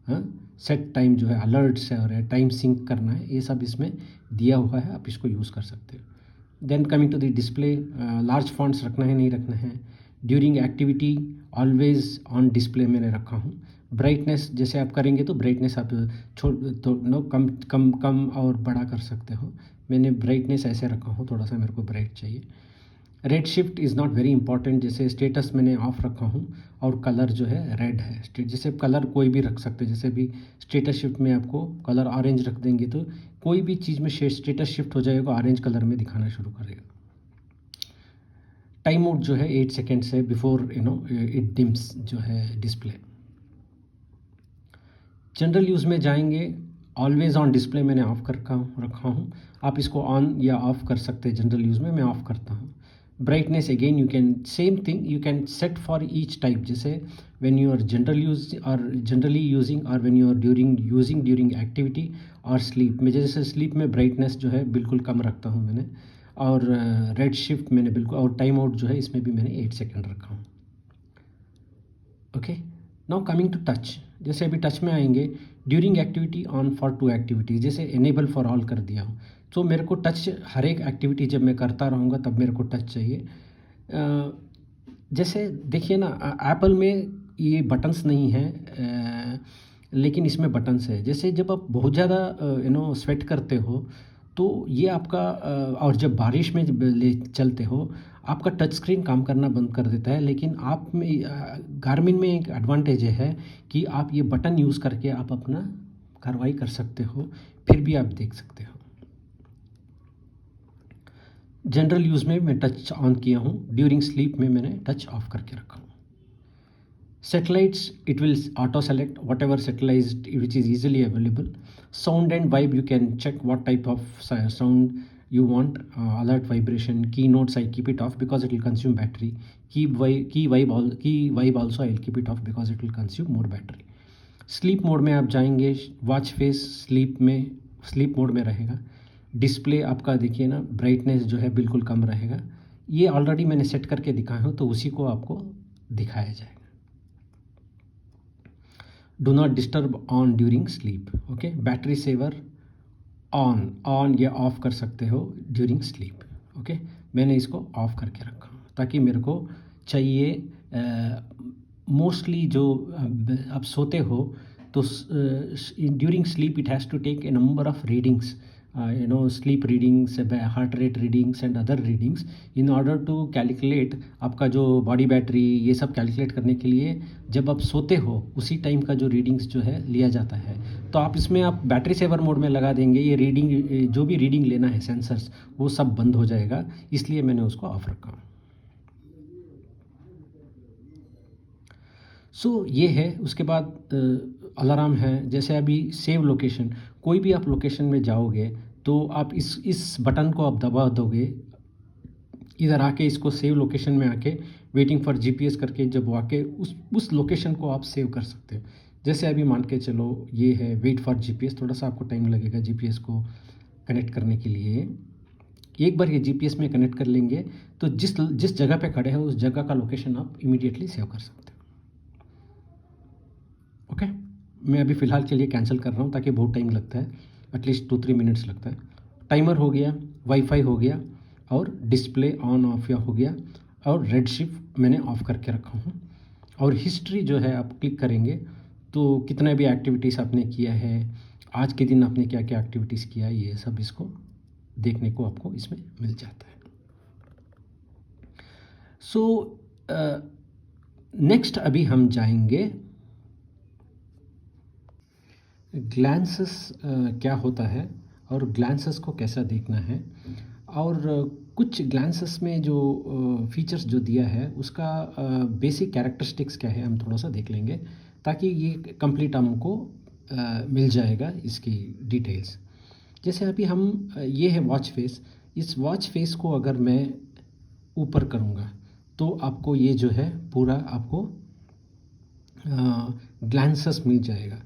हाँ, सेट टाइम जो है, अलर्ट्स है और टाइम सिंक करना है, ये सब इसमें दिया हुआ है, आप इसको यूज़ कर सकते हो। Then coming to the display, large fonts रखना है नहीं रखना है। During activity always on display मैंने रखा हूँ। ब्राइटनेस जैसे आप करेंगे तो ब्राइटनेस आप कम और बड़ा कर सकते हो। मैंने ब्राइटनेस ऐसे रखा हूँ, थोड़ा सा मेरे को ब्राइट चाहिए। Red shift is not very important, जैसे स्टेटस मैंने ऑफ रखा हूँ, और कलर जो है रेड है। जैसे कलर कोई भी रख सकते हैं, जैसे भी स्टेटस शिफ्ट में आपको कलर ऑरेंज रख देंगे तो कोई भी चीज़ में स्टेटस शिफ्ट हो जाएगा, ऑरेंज कलर में दिखाना शुरू करेगा। टाइम मोड जो है 8 सेकेंड से बिफोर इट डिम्स जो है डिस्प्ले। जनरल यूज़ में जाएंगे, ऑलवेज ऑन डिस्प्ले मैंने ऑफ कर रखा हूँ, आप इसको ऑन या ऑफ कर सकते हैं। जनरल यूज़ में मैं ऑफ करता हूँ। Brightness again you can same thing you can set for each type, जैसे when you are general use और जनरली यूजिंग, और when you are during activity और स्लीप में। जैसे स्लीप में ब्राइटनेस जो है बिल्कुल कम रखता हूँ मैंने, और रेड शिफ्ट मैंने बिल्कुल, और टाइम आउट जो है इसमें भी मैंने 8 सेकेंड रखा हूँ, okay. Now coming to touch, जैसे अभी टच में आएंगे, during activity on for 2 activities, जैसे इनेबल फॉर ऑल कर दिया हूँ, तो मेरे को टच हर एक एक्टिविटी जब मैं करता रहूँगा तब मेरे को टच चाहिए। जैसे देखिए ना, एप्पल में ये बटन्स नहीं है, लेकिन इसमें बटन्स है। जैसे जब आप बहुत ज़्यादा स्वेट करते हो तो ये आपका और जब बारिश में ले चलते हो आपका टच स्क्रीन काम करना बंद कर देता है। लेकिन आप में गार्मिन में एक एडवांटेज है कि आप ये बटन यूज़ करके आप अपना कार्रवाई कर सकते हो, फिर भी आप देख सकते हो। जनरल यूज़ में मैं टच ऑन किया हूँ, ड्यूरिंग स्लीप में मैंने टच ऑफ करके रखा हूँ। Satellites, it will auto select whatever satellite which is easily available. Sound and vibe, you can check what type of sound you want. Alert, vibration, keynotes, I keep it off because it will consume battery. Key vibe also I will keep it off because it will consume more battery. Sleep mode में आप जाएंगे, watch face sleep mode में रहेगा. Display आपका देखिए ना, brightness जो है बिल्कुल कम रहेगा. ये ऑलरेडी मैंने सेट करके दिखाया हूँ, तो उसी को आपको दिखाया जाएगा. Do not disturb on during sleep. Okay, battery saver on या ऑफ कर सकते हो ड्यूरिंग स्लीप. ओके, मैंने इसको ऑफ करके रखा हूँ ताकि मेरे को चाहिए. मोस्टली जो आप सोते हो तो during sleep it has to take a number of readings, sleep readings, heart rate readings and other readings in order to calculate आपका जो बॉडी बैटरी, ये सब कैलकुलेट करने के लिए जब आप सोते हो उसी टाइम का जो रीडिंग्स जो है लिया जाता है. तो आप इसमें आप बैटरी सेवर मोड में लगा देंगे, ये रीडिंग जो भी रीडिंग लेना है सेंसर्स वो सब बंद हो जाएगा, इसलिए मैंने उसको ऑफ रखा. सो ये है. उसके बाद अलार्म है. जैसे अभी सेव लोकेशन, कोई भी आप लोकेशन में जाओगे तो आप इस बटन को आप दबा दोगे, इधर आके इसको सेव लोकेशन में आके वेटिंग फॉर जीपीएस करके जब आके उस लोकेशन को आप सेव कर सकते हो. जैसे अभी मान के चलो ये है वेट फॉर जीपीएस, थोड़ा सा आपको टाइम लगेगा जीपीएस को कनेक्ट करने के लिए. एक बार ये जीपीएस में कनेक्ट कर लेंगे तो जिस जगह पे खड़े हो उस जगह का लोकेशन आप इमीडिएटली सेव कर सकते हो. ओके, मैं अभी फ़िलहाल के लिए कैंसिल कर रहा हूँ ताकि बहुत टाइम लगता है, एटलीस्ट 2-3 मिनट्स लगता है. टाइमर हो गया, वाईफाई हो गया और डिस्प्ले ऑन ऑफ या हो गया, और रेड शिफ्ट मैंने ऑफ़ करके रखा हूँ. और हिस्ट्री जो है आप क्लिक करेंगे तो कितने भी एक्टिविटीज़ आपने किया है, आज के दिन आपने क्या क्या एक्टिविटीज़ किया है, ये सब इसको देखने को आपको इसमें मिल जाता है. सो नेक्स्ट अभी हम जाएंगे ग्लैंसेस क्या होता है और ग्लैंसेस को कैसा देखना है, और कुछ ग्लैंसेस में जो फीचर्स जो दिया है उसका बेसिक कैरेक्टरिस्टिक्स क्या है हम थोड़ा सा देख लेंगे ताकि ये कंप्लीट हमको मिल जाएगा इसकी डिटेल्स. जैसे अभी हम ये है वॉच फेस. इस वॉच फेस को अगर मैं ऊपर करूँगा तो आपको ये जो है पूरा आपको ग्लैंसेस मिल जाएगा.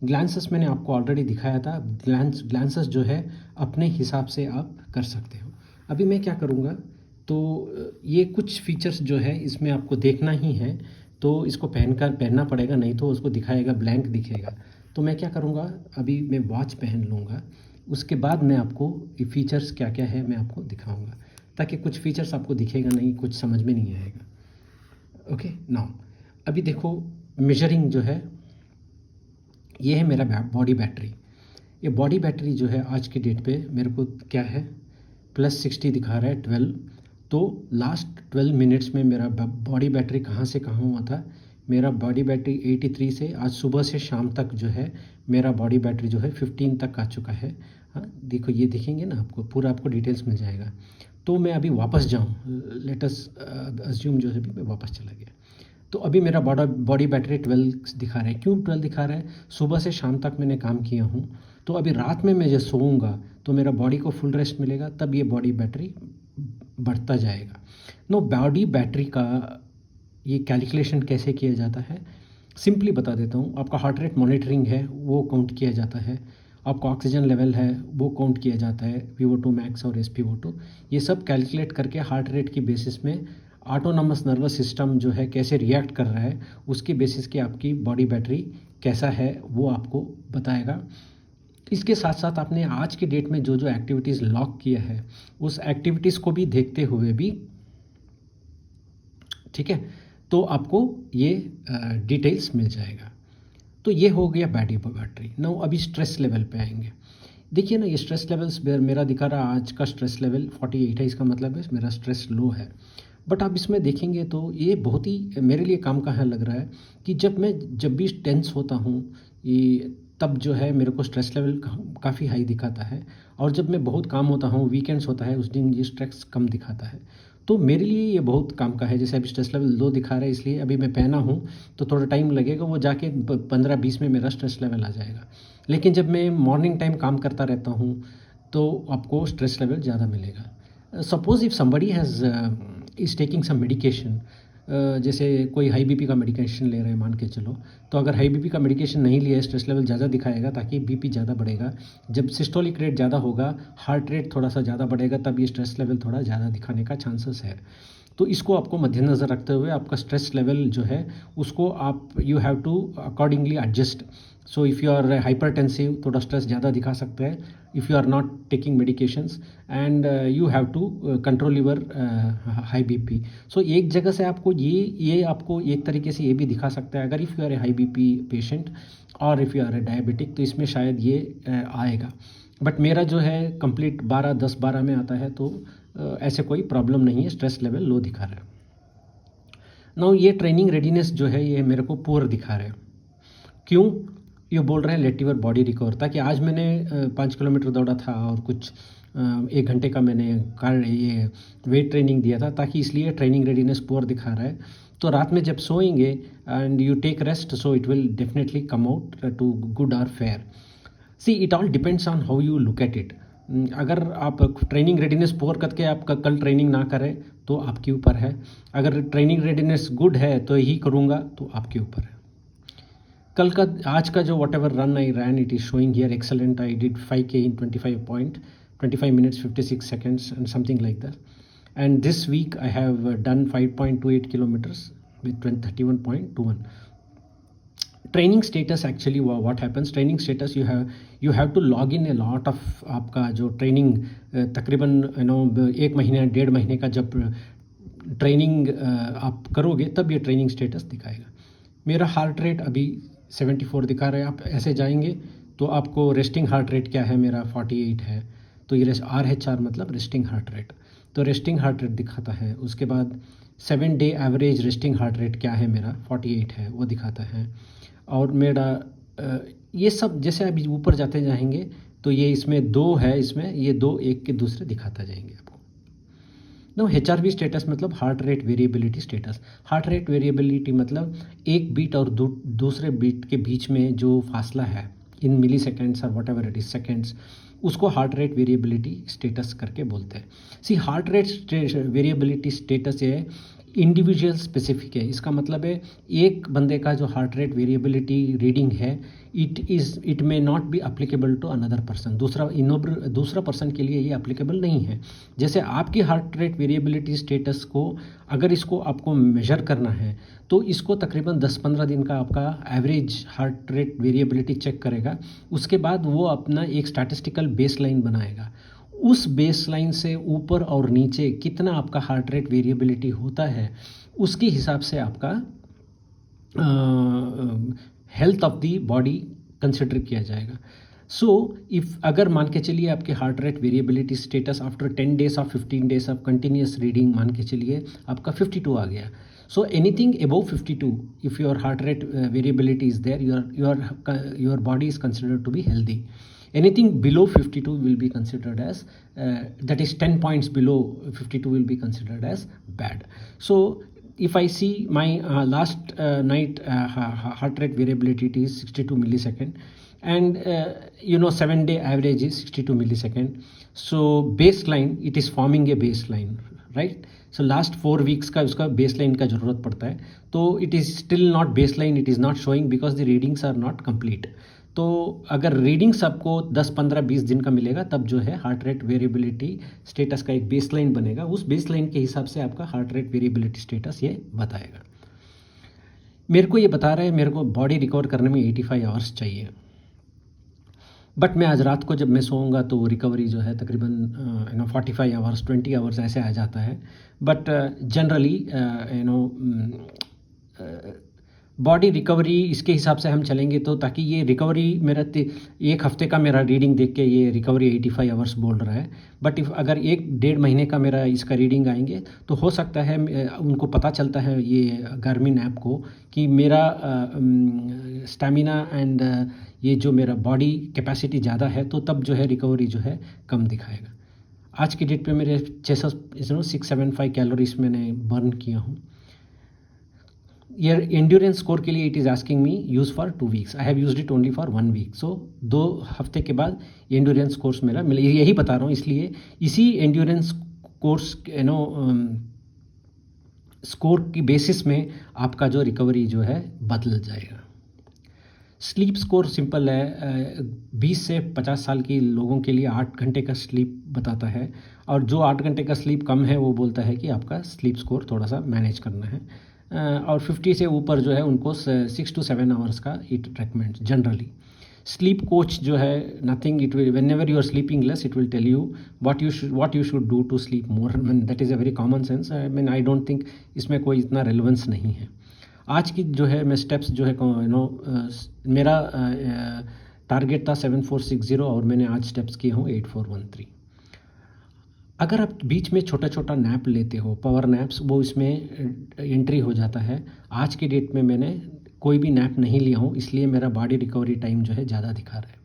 ग्लैंसेस मैंने आपको ऑलरेडी दिखाया था. ग्लैंसेस जो है अपने हिसाब से आप कर सकते हो. अभी मैं क्या करूँगा, तो ये कुछ फीचर्स जो है इसमें आपको देखना ही है, तो इसको पहनना पड़ेगा, नहीं तो उसको दिखाएगा ब्लैंक दिखेगा. तो मैं क्या करूँगा, अभी मैं वॉच पहन लूँगा, उसके बाद मैं आपको ये फीचर्स क्या क्या है मैं आपको दिखाऊँगा, ताकि कुछ फीचर्स आपको दिखेगा नहीं, कुछ समझ में नहीं आएगा. ओके, नाउ अभी देखो मेजरिंग जो है, ये है मेरा बॉडी बैटरी. ये बॉडी बैटरी जो है आज की डेट पे मेरे को क्या है, +60 दिखा रहा है, 12. तो लास्ट 12 मिनट्स में मेरा बॉडी बैटरी कहाँ से कहाँ हुआ था. मेरा बॉडी बैटरी 83 से आज सुबह से शाम तक जो है मेरा बॉडी बैटरी जो है 15 तक आ चुका है. हाँ देखो, ये देखेंगे ना आपको पूरा आपको डिटेल्स मिल जाएगा. तो मैं अभी वापस जाऊँ, लेट अस अज्यूम जो है मैं वापस चला गया, तो अभी मेरा बॉडी बैटरी 12 दिखा रहा है. क्यों 12 दिखा रहा है, सुबह से शाम तक मैंने काम किया हूँ, तो अभी रात में मैं जब सोऊंगा तो मेरा बॉडी को फुल रेस्ट मिलेगा, तब ये बॉडी बैटरी बढ़ता जाएगा. नो, बॉडी बैटरी का ये कैलकुलेशन कैसे किया जाता है, सिंपली बता देता हूँ. आपका हार्ट रेट मॉनिटरिंग है वो काउंट किया जाता है, आपका ऑक्सीजन लेवल है वो काउंट किया जाता है, VO2 मैक्स और SpO2, ये सब कैलकुलेट करके हार्ट रेट की बेसिस में ऑटोनॉमस नर्वस सिस्टम जो है कैसे रिएक्ट कर रहा है, उसकी बेसिस के आपकी बॉडी बैटरी कैसा है वो आपको बताएगा. इसके साथ साथ आपने आज के डेट में जो जो एक्टिविटीज़ लॉक किया है उस एक्टिविटीज़ को भी देखते हुए भी, ठीक है, तो आपको ये डिटेल्स मिल जाएगा. तो ये हो गया बैटरी. नाउ अभी स्ट्रेस लेवल पे आएंगे. देखिए ना, ये स्ट्रेस लेवल्स मेरा दिखा रहा आज का स्ट्रेस लेवल 48 है, इसका मतलब है मेरा स्ट्रेस लो है. बट आप इसमें देखेंगे तो ये बहुत ही मेरे लिए काम का है लग रहा है कि जब भी टेंस होता हूँ ये तब जो है मेरे को स्ट्रेस लेवल काफ़ी हाई दिखाता है, और जब मैं बहुत काम होता हूँ वीकेंड्स होता है उस दिन ये स्ट्रेस कम दिखाता है. तो मेरे लिए ये बहुत काम का है। जैसे अभी स्ट्रेस लेवल लो दिखा रहा है, इसलिए अभी मैं पहना हूँ तो थोड़ा टाइम लगेगा, वो जाके 15-20 में मेरा स्ट्रेस लेवल आ जाएगा। लेकिन जब मैं मॉर्निंग टाइम काम करता रहता हूँ तो आपको स्ट्रेस लेवल ज़्यादा मिलेगा। Suppose if somebody has is taking some medication, जैसे कोई हाई बीपी का मेडिकेशन ले रहे हैं मान के चलो, तो अगर हाई बीपी का मेडिकेशन नहीं लिया है, स्ट्रेस लेवल ज़्यादा दिखाएगा ताकि बीपी ज़्यादा बढ़ेगा। जब सिस्टोलिक रेट ज़्यादा होगा, हार्ट रेट थोड़ा सा ज़्यादा बढ़ेगा, तब ये स्ट्रेस लेवल थोड़ा ज़्यादा दिखाने का चांसेस है। तो इसको आपको मद्देनज़र रखते हुए आपका स्ट्रेस लेवल जो है उसको आप you have to accordingly adjust. So if you are hypertensive, थोड़ा स्ट्रेस ज़्यादा दिखा सकते हैं if you are not taking medications, and you have to control your high BP. So एक जगह से आपको ये आपको एक तरीके से ये भी दिखा सकता है, अगर if you are a high BP patient और if you are a diabetic, तो इसमें शायद ये आएगा। बट मेरा जो है कंप्लीट 10-12 में आता है, तो ऐसे कोई प्रॉब्लम नहीं है, स्ट्रेस लेवल लो दिखा रहा है। नाउ ये ट्रेनिंग रेडीनेस जो है ये मेरे को पुअर दिखा रहा है। क्यों? ये बोल रहे हैं लेट योर बॉडी रिकवर। ताकि आज मैंने 5 किलोमीटर दौड़ा था और कुछ 1 घंटे का मैंने ये वेट ट्रेनिंग दिया था, ताकि इसलिए ट्रेनिंग रेडीनेस पुअर दिखा रहा है। तो रात में जब सोएंगे and you take rest, so it will definitely come out to good और fair. See it all depends on how you look at it. अगर आप ट्रेनिंग रेडीनेस पुअर करके आप कल ट्रेनिंग ना करें तो आपके ऊपर है। अगर ट्रेनिंग रेडीनेस गुड है तो यही करूँगा तो आपके ऊपर है। कल का आज का जो whatever run I ran, it is showing here excellent. I did 5K in 25 minutes 56 seconds and something like that. And this week I have done 5.28 kilometers with 31.21. Training status actually what happens, training status you have to log in a lot of. आपका जो training तकरीबन 1 महीने 1.5 महीने का जब training आप करोगे तब ये ट्रेनिंग स्टेटस दिखाएगा। मेरा हार्ट रेट अभी 74 दिखा रहा है। आप ऐसे जाएंगे तो आपको रेस्टिंग हार्ट रेट क्या है, मेरा 48 है। तो ये RH मतलब रेस्टिंग हार्ट रेट, तो रेस्टिंग हार्ट रेट दिखाता है। उसके बाद 7 day average resting heart rate क्या है, मेरा 48 है, वो दिखाता है। और मेरा ये सब जैसे अभी ऊपर जाते जाएंगे तो ये इसमें 2 है, इसमें ये 2 एक के दूसरे दिखाता जाएंगे आपको। नो HRV स्टेटस मतलब heart rate variability status. Heart rate variability मतलब एक बीट और दूसरे बीट के बीच में जो फासला है इन मिली सेकेंड्स और whatever it is seconds, उसको हार्ट रेट वेरिएबिलिटी स्टेटस करके बोलते हैं। See heart rate variability status ये इंडिविजुअल स्पेसिफिक है। इसका मतलब है एक बंदे का जो हार्ट रेट वेरिएबिलिटी रीडिंग है, it may not be applicable to another person. दूसरा पर्सन के लिए ये अप्लीकेबल नहीं है। जैसे आपकी हार्ट रेट वेरिएबिलिटी स्टेटस को अगर इसको आपको मेजर करना है तो इसको तकरीबन 10-15 दिन का आपका average heart rate variability check करेगा। उसके बाद वो अपना एक स्टैटिस्टिकल बेसलाइन बनाएगा। उस बेसलाइन से ऊपर और नीचे कितना आपका हार्ट रेट वेरिएबिलिटी होता है, उसके हिसाब से आपका health of the body consider किया जाएगा। सो इफ़ अगर मान के चलिए आपके heart rate variability status after 10 days और 15 days ऑफ कंटिन्यूस रीडिंग मान के चलिए आपका 52 आ गया। So anything above 52, if your heart rate variability is there, your body is considered to be healthy. Anything below 52 will be considered as that is 10 points below 52 will be considered as bad. So if I see my last night heart rate variability, it is 62 millisecond, and 7 day average is 62 millisecond. So baseline, it is forming a baseline, right? So last 4 weeks का उसका baseline का ज़रूरत पड़ता है, तो it is still not baseline, it is not showing because the readings are not complete. तो अगर readings आपको 10, 15, 20 दिन का मिलेगा तब जो है हार्ट रेट वेरिएबिलिटी स्टेटस का एक बेसलाइन बनेगा। उस बेसलाइन के हिसाब से आपका हार्ट रेट वेरिएबिलिटी स्टेटस ये बताएगा। मेरे को ये बता रहा है मेरे को बॉडी रिकवर करने में 85 आवर्स चाहिए, बट मैं आज रात को जब मैं सोऊंगा तो वो रिकवरी जो है तकरीबन 45 आवर्स 20 आवर्स ऐसे आ जाता है। बट जनरली बॉडी रिकवरी इसके हिसाब से हम चलेंगे तो ताकि ये रिकवरी मेरा 1 हफ्ते का मेरा रीडिंग देख के ये रिकवरी 85 आवर्स बोल रहा है। बट इफ़ अगर 1-1.5 महीने का मेरा इसका रीडिंग आएंगे तो हो सकता है उनको पता चलता है ये गार्मिन ऐप को कि मेरा स्टैमिना एंड ये जो मेरा बॉडी कैपेसिटी ज़्यादा है, तो तब जो है रिकवरी जो है कम दिखाएगा। आज की डेट पे मेरे 675 कैलोरीज मैंने बर्न किया हूँ। ये एंड्योरेंस स्कोर के लिए it is asking me use for 2 weeks, I have used it only for 1 week. So 2 हफ्ते के बाद एंड्योरेंस कोर्स मेरा मिले, यही बता रहा हूँ, इसलिए इसी एंड्योरेंस कोर्स स्कोर की बेसिस में आपका जो रिकवरी जो है बदल जाएगा। स्लीप स्कोर सिंपल है, 20 से 50 साल के लोगों के लिए 8 घंटे का स्लीप बताता है, और जो 8 घंटे का स्लीप कम है वो बोलता है कि आपका स्लीप स्कोर थोड़ा सा मैनेज करना है, और 50 से ऊपर जो है उनको 6 to 7 आवर्स का it recommend generally. Sleep coach जो है nothing, it will whenever you are sleeping less it will tell you what you should do to sleep more। I mean that is a very common sense। I mean I don't think इसमें कोई इतना relevance नहीं है। आज की जो है मैं स्टेप्स जो है मेरा टारगेट था 7460 और मैंने आज स्टेप्स किए हूँ 8413। अगर आप बीच में छोटा छोटा नैप लेते हो, पावर नैप्स, वो इसमें एंट्री हो जाता है। आज की डेट में मैंने कोई भी नैप नहीं लिया हूँ, इसलिए मेरा बॉडी रिकवरी टाइम जो है ज़्यादा दिखा रहा है।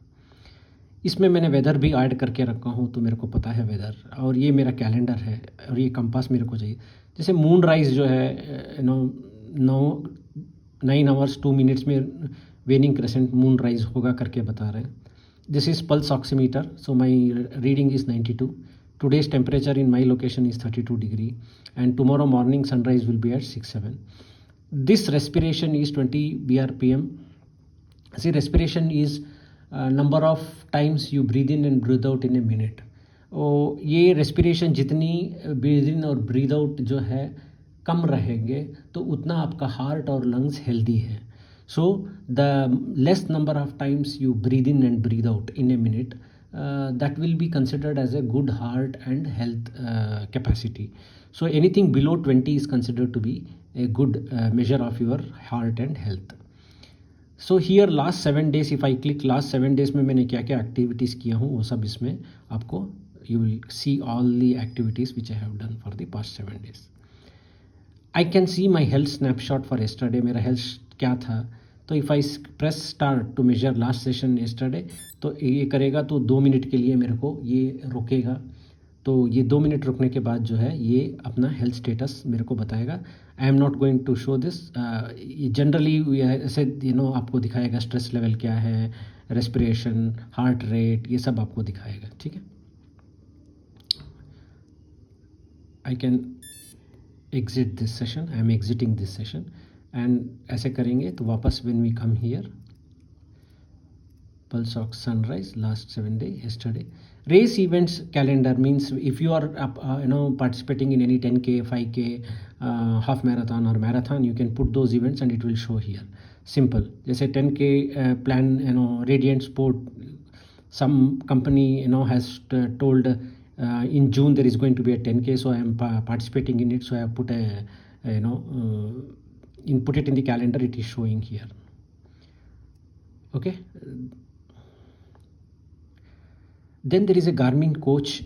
इसमें मैंने वेदर भी ऐड करके रखा हूँ, तो मेरे को पता है वेदर, और ये मेरा कैलेंडर है, और ये कंपास मेरे को चाहिए। जैसे मून राइज जो है 9 आवर्स 2 मिनट्स में वेनिंग क्रेसेंट मून राइज होगा करके बता रहे हैं। This is pulse oximeter, so my reading is 92। Today's temperature in my location is 32 degree, and tomorrow morning sunrise will be at 6-7. This respiration is 20 BRPM. See, respiration is number of times you breathe in and breathe out in a minute. ये respiration जितनी breathe in और breathe out जो है कम रहेंगे तो उतना आपका heart और lungs healthy है। So the less number of times you breathe in and breathe out in a minute, that will be considered as a good heart and health capacity. So anything below 20 is considered to be a good measure of your heart and health. So here last 7 days, if I click last 7 days में मैंने क्या क्या activities किया हूँ वो सब इसमें आपको you will see all the activities which I have done for the past 7 days. I can see my health snapshot for yesterday, मेरा health क्या था। तो if I press start to measure last session yesterday, तो ये करेगा तो 2 minute के लिए मेरे को ये रुकेगा। तो ये 2 मिनट रुकने के बाद जो है ये अपना हेल्थ स्टेटस मेरे को बताएगा। I am not going to show this, generally ऐसे आपको दिखाएगा स्ट्रेस लेवल क्या है, रेस्पिरेशन, हार्ट रेट, ये सब आपको दिखाएगा, ठीक है। I can exit this session, I am exiting this session, and ऐसे करेंगे तो वापस when we come here, pulse of sunrise last 7 days yesterday, race events calendar means if you are participating in any 10k 5k half marathon or marathon, you can put those events and it will show here, simple। जैसे 10k plan Radiant Sport, some company has told in June there is going to be a 10k, so I am participating in it, so I have put a put it in the calendar, it is showing here, okay। Then there is a Garmin coach,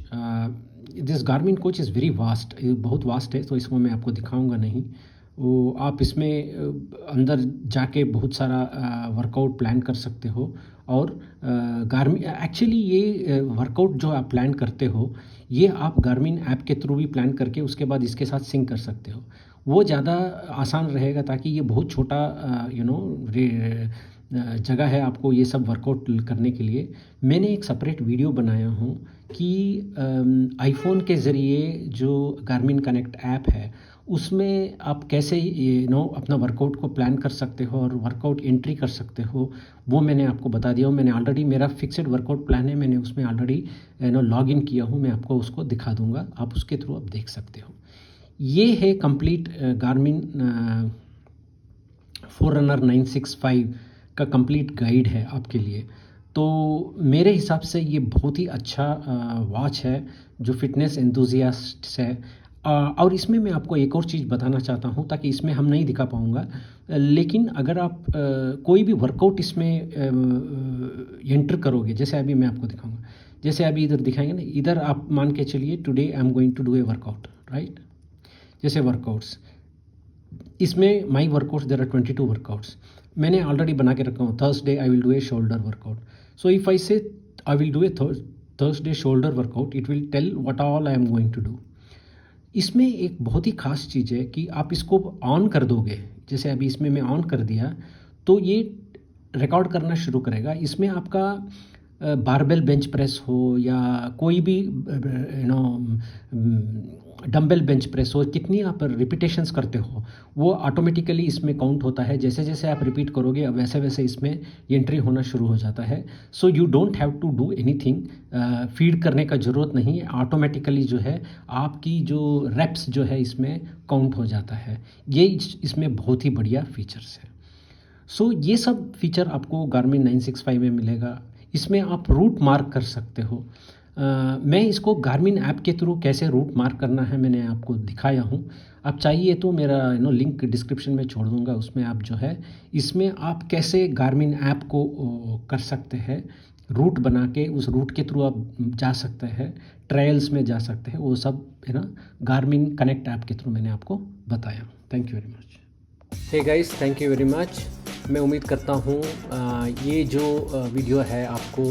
this Garmin coach is very vast, बहुत vast है, तो इसको मैं आपको दिखाऊंगा नहीं। वो आप इसमें अंदर जाके बहुत सारा वर्कआउट प्लान कर सकते हो, और गार्मिन एक्चुअली ये वर्कआउट जो आप प्लान करते हो ये आप गार्मिन ऐप के थ्रू भी प्लान करके उसके बाद इसके साथ सिंक कर सकते हो, वो ज़्यादा आसान रहेगा, ताकि ये बहुत छोटा जगह है आपको ये सब वर्कआउट करने के लिए। मैंने एक सेपरेट वीडियो बनाया हूँ कि आईफोन के ज़रिए जो गार्मिन कनेक्ट ऐप है उसमें आप कैसे अपना वर्कआउट को प्लान कर सकते हो और वर्कआउट एंट्री कर सकते हो, वो मैंने आपको बता दिया हूँ। मैंने ऑलरेडी, मेरा फिक्स्ड वर्कआउट प्लान है, मैंने उसमें ऑलरेडी लॉग इन किया हूँ, मैं आपको उसको दिखा दूँगा, आप उसके थ्रू आप देख सकते हो। ये है कंप्लीट गार्मिन फोररनर 965 का कंप्लीट गाइड है आपके लिए। तो मेरे हिसाब से ये बहुत ही अच्छा वॉच है जो फिटनेस एंथुसियास्ट है। और इसमें मैं आपको एक और चीज़ बताना चाहता हूँ, ताकि इसमें हम नहीं दिखा पाऊँगा, लेकिन अगर आप कोई भी वर्कआउट इसमें एंटर करोगे, जैसे अभी मैं आपको दिखाऊँगा, जैसे अभी इधर दिखाएंगे ना, इधर आप मान के चलिए today I am going to do a workout, right. जैसे वर्कआउट्स, इसमें my workouts there are 22 workouts मैंने ऑलरेडी बना के रखा हूँ। Thursday I will do a shoulder workout, so if I say I will do a Thursday shoulder workout, it will tell what all I am going to do. इसमें एक बहुत ही ख़ास चीज़ है कि आप इसको ऑन कर दोगे, जैसे अभी इसमें मैं ऑन कर दिया तो ये रिकॉर्ड करना शुरू करेगा। इसमें आपका बारबेल बेंच प्रेस हो या कोई भी डंबल बेंच प्रेस हो, कितनी आप रिपीटेशंस करते हो वो ऑटोमेटिकली इसमें काउंट होता है। जैसे जैसे आप रिपीट करोगे अब वैसे वैसे इसमें एंट्री होना शुरू हो जाता है। So you don't have to do anything, feed करने का ज़रूरत नहीं है, ऑटोमेटिकली जो है आपकी जो रेप्स जो है इसमें काउंट हो जाता है। ये इसमें बहुत ही बढ़िया फीचर्स है। सो ये सब फीचर आपको गार्मिन 965 में मिलेगा। इसमें आप रूट मार्क कर सकते हो। मैं इसको गार्मिन ऐप के थ्रू कैसे रूट मार्क करना है मैंने आपको दिखाया हूँ। आप चाहिए तो मेरा लिंक डिस्क्रिप्शन में छोड़ दूँगा, उसमें आप जो है इसमें आप कैसे गार्मिन ऐप को कर सकते हैं, रूट बना के उस रूट के थ्रू आप जा सकते हैं, ट्रायल्स में जा सकते हैं, वो सब है ना गार्मिन कनेक्ट ऐप के थ्रू मैंने आपको बताया। Thank you very much. Hey guys, thank you very much. मैं उम्मीद करता हूँ ये जो वीडियो है आपको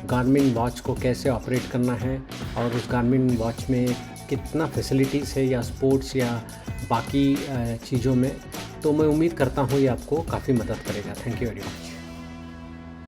गार्मिन वॉच को कैसे ऑपरेट करना है और उस गार्मिन वॉच में कितना फैसिलिटीज़ है या स्पोर्ट्स या बाकी चीज़ों में, तो मैं उम्मीद करता हूँ ये आपको काफ़ी मदद करेगा। Thank you very much.